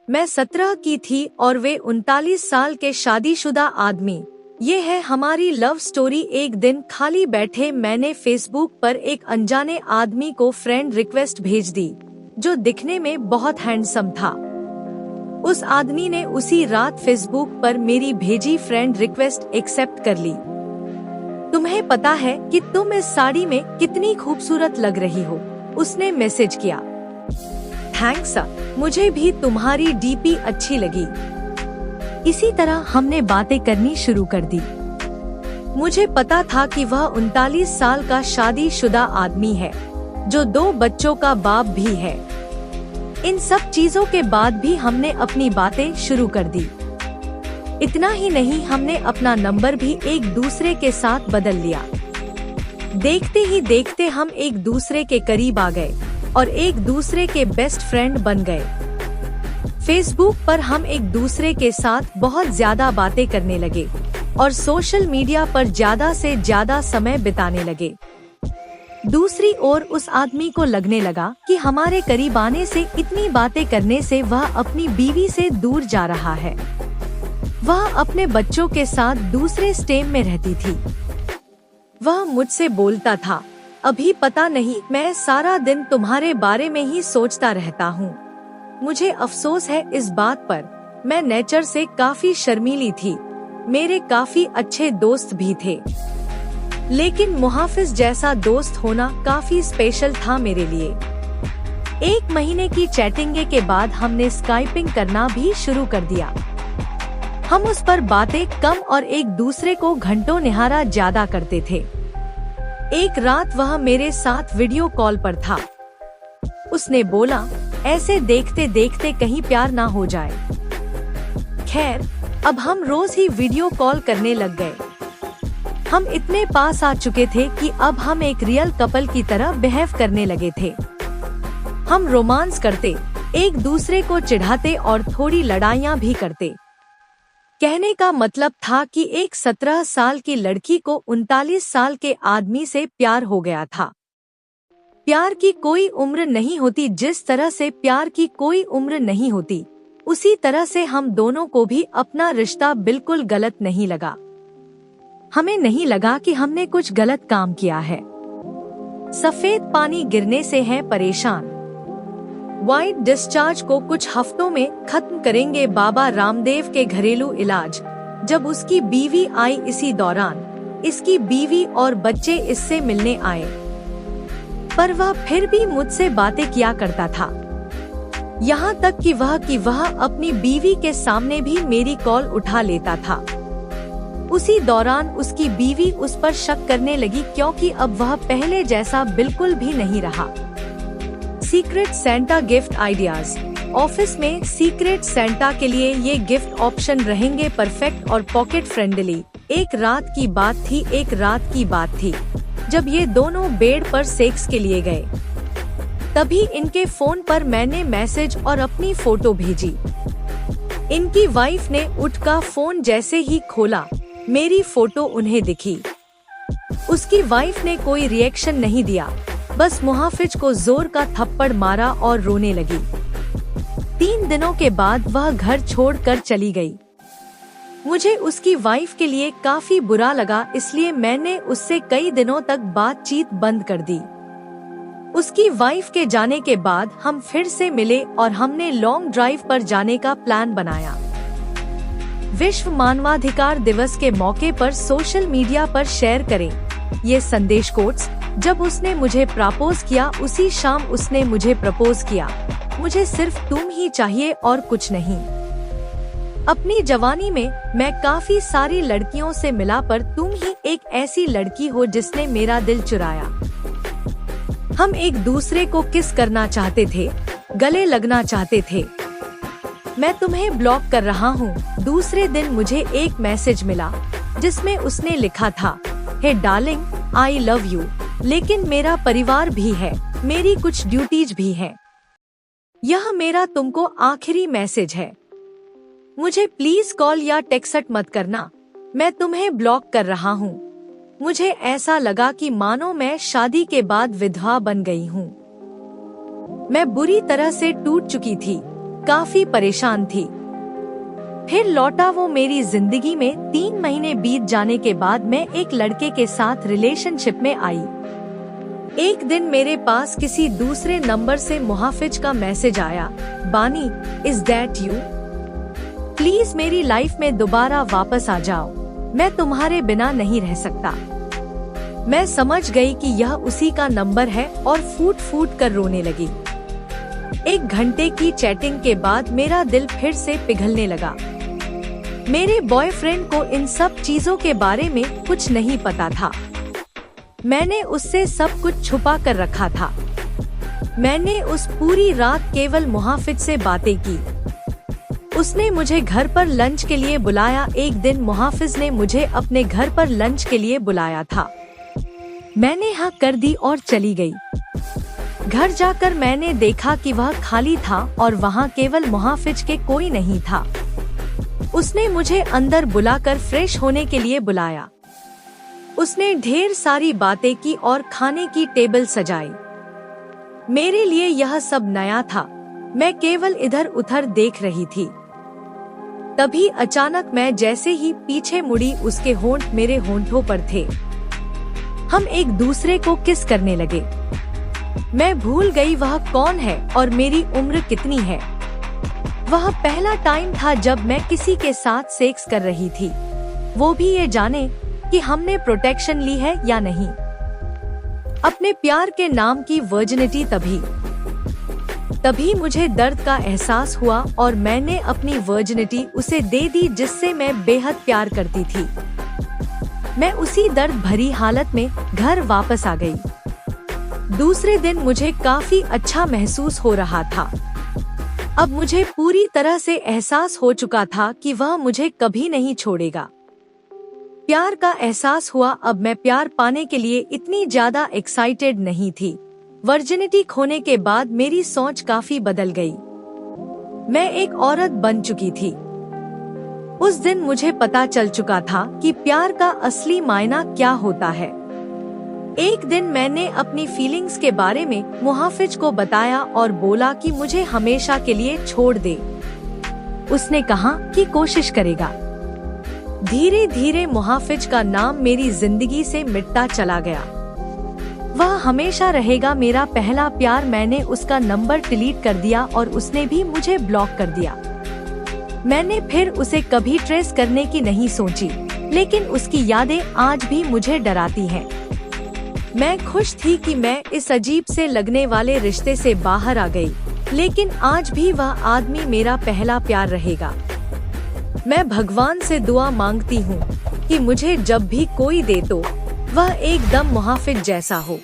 मैं 17 की थी और वे 39 साल के शादीशुदा आदमी। ये है हमारी लव स्टोरी। एक दिन खाली बैठे मैंने फेसबुक पर एक अनजाने आदमी को फ्रेंड रिक्वेस्ट भेज दी, जो दिखने में बहुत हैंडसम था। उस आदमी ने उसी रात फेसबुक पर मेरी भेजी फ्रेंड रिक्वेस्ट एक्सेप्ट कर ली। तुम्हें पता है कि तुम इस साड़ी में कितनी खूबसूरत लग रही हो, उसने मैसेज किया। थैंक्स, मुझे भी तुम्हारी डीपी अच्छी लगी। इसी तरह हमने बातें करनी शुरू कर दी। मुझे पता था कि वह 39 साल का शादीशुदा आदमी है, जो 2 बच्चों का बाप भी है। इन सब चीजों के बाद भी हमने अपनी बातें शुरू कर दी। इतना ही नहीं, हमने अपना नंबर भी एक दूसरे के साथ बदल लिया। देखते ही देखते हम एक दूसरे के करीब आ गए और एक दूसरे के बेस्ट फ्रेंड बन गए। फेसबुक पर हम एक दूसरे के साथ बहुत ज्यादा बातें करने लगे और सोशल मीडिया पर ज्यादा से ज्यादा समय बिताने लगे। दूसरी ओर उस आदमी को लगने लगा कि हमारे करीब आने से, इतनी बातें करने से वह अपनी बीवी से दूर जा रहा है। वह अपने बच्चों के साथ दूसरे स्टेट में रहती थी। वह मुझसे बोलता था, अभी पता नहीं, मैं सारा दिन तुम्हारे बारे में ही सोचता रहता हूँ। मुझे अफसोस है इस बात पर। मैं नेचर से काफी शर्मीली थी। मेरे काफी अच्छे दोस्त भी थे, लेकिन मुहाफिज जैसा दोस्त होना काफी स्पेशल था मेरे लिए। 1 महीने की चैटिंग के बाद हमने स्काइपिंग करना भी शुरू कर दिया। हम उस पर बातें कम और एक दूसरे को घंटों निहारा ज्यादा करते थे। एक रात वह मेरे साथ वीडियो कॉल पर था। उसने बोला, ऐसे देखते देखते कहीं प्यार ना हो जाए। खैर, अब हम रोज ही वीडियो कॉल करने लग गए। हम इतने पास आ चुके थे कि अब हम एक रियल कपल की तरह बिहेव करने लगे थे। हम रोमांस करते, एक दूसरे को चिढ़ाते और थोड़ी लड़ाइयाँ भी करते। कहने का मतलब था कि एक 17 साल की लड़की को 39 साल के आदमी से प्यार हो गया था। प्यार की कोई उम्र नहीं होती। जिस तरह से प्यार की कोई उम्र नहीं होती, उसी तरह से हम दोनों को भी अपना रिश्ता बिल्कुल गलत नहीं लगा। हमें नहीं लगा कि हमने कुछ गलत काम किया है। सफेद पानी गिरने से हैं परेशान। व्हाइट डिस्चार्ज को कुछ हफ्तों में खत्म करेंगे बाबा रामदेव के घरेलू इलाज। जब उसकी बीवी आई, इसी दौरान इसकी बीवी और बच्चे इससे मिलने आए, पर वह फिर भी मुझसे बातें किया करता था। यहाँ तक कि वह अपनी बीवी के सामने भी मेरी कॉल उठा लेता था। उसी दौरान उसकी बीवी उस पर शक करने लगी, क्योंकि अब वह पहले जैसा बिल्कुल भी नहीं रहा। Secret Santa gift ideas. Office में सीक्रेट सेंटा के लिए ये गिफ्ट ऑप्शन रहेंगे परफेक्ट और पॉकेट फ्रेंडली। एक रात की बात थी जब ये दोनों बेड पर सेक्स के लिए गए। तभी इनके फोन पर मैंने मैसेज और अपनी फोटो भेजी। इनकी वाइफ ने उठकर फोन जैसे ही खोला, मेरी फोटो उन्हें दिखी। उसकी वाइफ ने कोई रिएक्शन नहीं दिया, बस मुहाफिज को जोर का थप्पड़ मारा और रोने लगी। 3 दिनों के बाद वह घर छोड़कर चली गई। मुझे उसकी वाइफ के लिए काफी बुरा लगा, इसलिए मैंने उससे कई दिनों तक बातचीत बंद कर दी। उसकी वाइफ के जाने के बाद हम फिर से मिले और हमने लॉन्ग ड्राइव पर जाने का प्लान बनाया। विश्व मानवाधिकार दिवस के मौके पर सोशल मीडिया पर शेयर करें ये संदेश कोट्स। जब उसने मुझे प्रपोज किया, उसी शाम उसने मुझे प्रपोज किया। मुझे सिर्फ तुम ही चाहिए और कुछ नहीं। अपनी जवानी में मैं काफी सारी लड़कियों से मिला, पर तुम ही एक ऐसी लड़की हो जिसने मेरा दिल चुराया। हम एक दूसरे को किस करना चाहते थे, गले लगना चाहते थे। मैं तुम्हें ब्लॉक कर रहा हूँ। दूसरे दिन मुझे एक मैसेज मिला जिसमें उसने लिखा था, हे डार्लिंग, आई लव यू, लेकिन मेरा परिवार भी है, मेरी कुछ ड्यूटीज भी हैं। यह मेरा तुमको आखिरी मैसेज है। मुझे प्लीज कॉल या टेक्स्ट मत करना, मैं तुम्हें ब्लॉक कर रहा हूँ। मुझे ऐसा लगा कि मानो मैं शादी के बाद विधवा बन गई हूँ। मैं बुरी तरह से टूट चुकी थी। काफी परेशान थी। फिर लौटा वो मेरी जिंदगी में। 3 महीने बीत जाने के बाद मैं एक लड़के के साथ रिलेशनशिप में आई। एक दिन मेरे पास किसी दूसरे नंबर से मुहाफिज का मैसेज आया, बानी, इज दैट यू? प्लीज मेरी लाइफ में दोबारा वापस आ जाओ, मैं तुम्हारे बिना नहीं रह सकता। मैं समझ गई कि यह उसी का नंबर है और फूट फूट कर रोने लगी। 1 घंटे की चैटिंग के बाद मेरा दिल फिर से पिघलने लगा। मेरे बॉयफ्रेंड को इन सब चीजों के बारे में कुछ नहीं पता था। मैंने उससे सब कुछ छुपा कर रखा था। मैंने उस पूरी रात केवल मुहाफिज से बातें की। उसने मुझे घर पर लंच के लिए बुलाया। एक दिन मुहाफिज ने मुझे अपने घर पर लंच के लिए बुलाया था। मैंने हाँ कर दी और चली गई। घर जाकर मैंने देखा कि वह खाली था और वहाँ केवल मुहाफिज के कोई नहीं था। उसने मुझे अंदर बुलाकर फ्रेश होने के लिए बुलाया। उसने ढेर सारी बातें की और खाने की टेबल सजाई। मेरे लिए यह सब नया था। मैं केवल इधर उधर देख रही थी। तभी अचानक मैं जैसे ही पीछे मुड़ी, उसके होंठ मेरे होंठों पर थे। हम एक दूसरे को किस करने लगे। मैं भूल गई वह कौन है और मेरी उम्र कितनी है। वह पहला टाइम था जब मैं किसी के साथ सेक्स कर रही थी, वो भी ये जाने कि हमने प्रोटेक्शन ली है या नहीं। अपने प्यार के नाम की वर्जिनिटी। तभी मुझे दर्द का एहसास हुआ और मैंने अपनी वर्जिनिटी उसे दे दी जिससे मैं बेहद प्यार करती थी। मैं उसी दर्द भरी हालत में घर वापस आ गई। दूसरे दिन मुझे काफी अच्छा महसूस हो रहा था। अब मुझे पूरी तरह से एहसास हो चुका था कि वह मुझे कभी नहीं छोड़ेगा। प्यार का एहसास हुआ। अब मैं प्यार पाने के लिए इतनी ज्यादा एक्साइटेड नहीं थी। वर्जिनिटी खोने के बाद मेरी सोच काफी बदल गई। मैं एक औरत बन चुकी थी। उस दिन मुझे पता चल चुका था कि प्यार का असली मायना क्या होता है। एक दिन मैंने अपनी फीलिंग्स के बारे में मुहाफिज को बताया और बोला कि मुझे हमेशा के लिए छोड़ दे। उसने कहा कि कोशिश करेगा। धीरे धीरे मुहाफिज का नाम मेरी जिंदगी से मिटता चला गया। वह हमेशा रहेगा मेरा पहला प्यार। मैंने उसका नंबर डिलीट कर दिया और उसने भी मुझे ब्लॉक कर दिया। मैंने फिर उसे कभी ट्रेस करने की नहीं सोची, लेकिन उसकी यादें आज भी मुझे डराती हैं। मैं खुश थी कि मैं इस अजीब से लगने वाले रिश्ते से बाहर आ गई, लेकिन आज भी वह आदमी मेरा पहला प्यार रहेगा। मैं भगवान से दुआ मांगती हूँ कि मुझे जब भी कोई दे तो वह एकदम मुहाफिज जैसा हो।